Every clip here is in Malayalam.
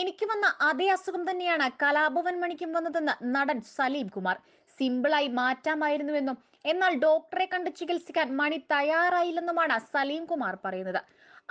എനിക്ക് വന്ന അതേ അസുഖം തന്നെയാണ് കലാഭവൻ മണിക്കും വന്നതെന്ന് നടൻ സലീം കുമാർ. സിമ്പിളായി മാറ്റാമായിരുന്നുവെന്നും എന്നാൽ ഡോക്ടറെ കണ്ട് ചികിത്സിക്കാൻ മണി തയ്യാറായില്ലെന്നുമാണ് സലീം കുമാർ പറയുന്നത്.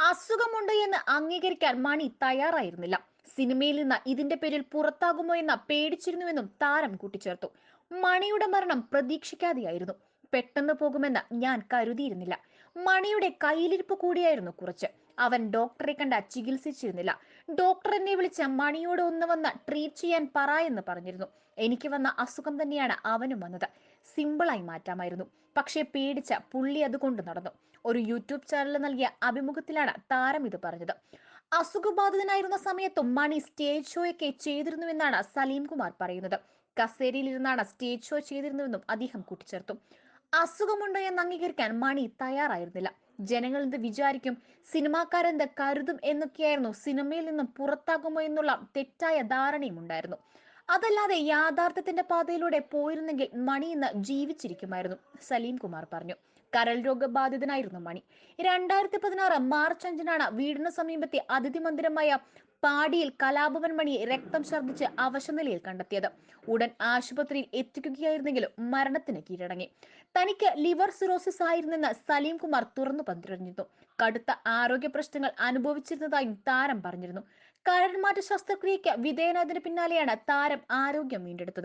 അസുഖമുണ്ട് എന്ന് അംഗീകരിക്കാൻ മണി തയ്യാറായിരുന്നില്ല. സിനിമയിൽ നിന്ന് ഇതിന്റെ പേരിൽ പുറത്താകുമോ എന്ന് പേടിച്ചിരുന്നുവെന്നും താരം കൂട്ടിച്ചേർത്തു. മണിയുടെ മരണം പ്രതീക്ഷിക്കാതെയായിരുന്നു. പെട്ടെന്ന് പോകുമെന്ന് ഞാൻ കരുതിയിരുന്നില്ല. മണിയുടെ കയ്യിലിരിപ്പ് കൂടിയായിരുന്നു കുറച്ച്. അവൻ ഡോക്ടറെ കണ്ട ചികിത്സിച്ചിരുന്നില്ല. ഡോക്ടർ എന്നെ വിളിച്ച് മണിയോട് ഒന്ന് വന്ന് ട്രീറ്റ് ചെയ്യാൻ പറ എന്ന് പറഞ്ഞിരുന്നു. എനിക്ക് വന്ന അസുഖം തന്നെയാണ് അവനും വന്നത്. സിമ്പിളായി മാറ്റാമായിരുന്നു. പക്ഷേ പേടിച്ച പുള്ളി അതുകൊണ്ട് നടന്നു. ഒരു യൂട്യൂബ് ചാനലിൽ നൽകിയ അഭിമുഖത്തിലാണ് താരം ഇത് പറഞ്ഞത്. അസുഖബാധിതനായിരുന്ന സമയത്തും മണി സ്റ്റേജ് ഷോയൊക്കെ ചെയ്തിരുന്നുവെന്നാണ് സലീം കുമാർ പറയുന്നത്. കസേരയിലിരുന്നാണ് സ്റ്റേജ് ഷോ ചെയ്തിരുന്നുവെന്നും അദ്ദേഹം കൂട്ടിച്ചേർത്തു. അസുഖമുണ്ടോ എന്ന് അംഗീകരിക്കാൻ മണി തയ്യാറായിരുന്നില്ല. ജനങ്ങൾ എന്ത് വിചാരിക്കും, സിനിമാക്കാരെന്ത് കരുതും എന്നൊക്കെയായിരുന്നു. സിനിമയിൽ നിന്നും പുറത്താകുമോ എന്നുള്ള തെറ്റായ ധാരണയും ഉണ്ടായിരുന്നു. അതല്ലാതെ യാഥാർത്ഥ്യത്തിന്റെ പാതയിലൂടെ പോയിരുന്നെങ്കിൽ മണി ഇന്ന് ജീവിച്ചിരിക്കുമായിരുന്നു, സലീം കുമാർ പറഞ്ഞു. കരൾ രോഗബാധിതനായിരുന്നു മണി. 2016 മാർച്ച് 5-നാണ് വീടിന് സമീപത്തെ അതിഥി മന്ദിരമായ പാടിയിൽ കലാഭവൻ മണിയെ രക്തം ഛർദ്ദിച്ച് അവശനിലയിൽ കണ്ടെത്തിയത്. ഉടൻ ആശുപത്രിയിൽ എത്തിക്കുകയായിരുന്നെങ്കിലും മരണത്തിന് കീഴടങ്ങി. തനിക്ക് ലിവർ സിറോസിസ് ആയിരുന്നെന്ന് സലീം കുമാർ തുറന്നു പറഞ്ഞിരുന്നു. കടുത്ത ആരോഗ്യ പ്രശ്നങ്ങൾ അനുഭവിച്ചിരുന്നതായും താരം പറഞ്ഞിരുന്നു. കരൾമാറ്റ ശസ്ത്രക്രിയയ്ക്ക് വിധേയനായതിനു പിന്നാലെയാണ് താരം ആരോഗ്യം വീണ്ടെടുത്തത്.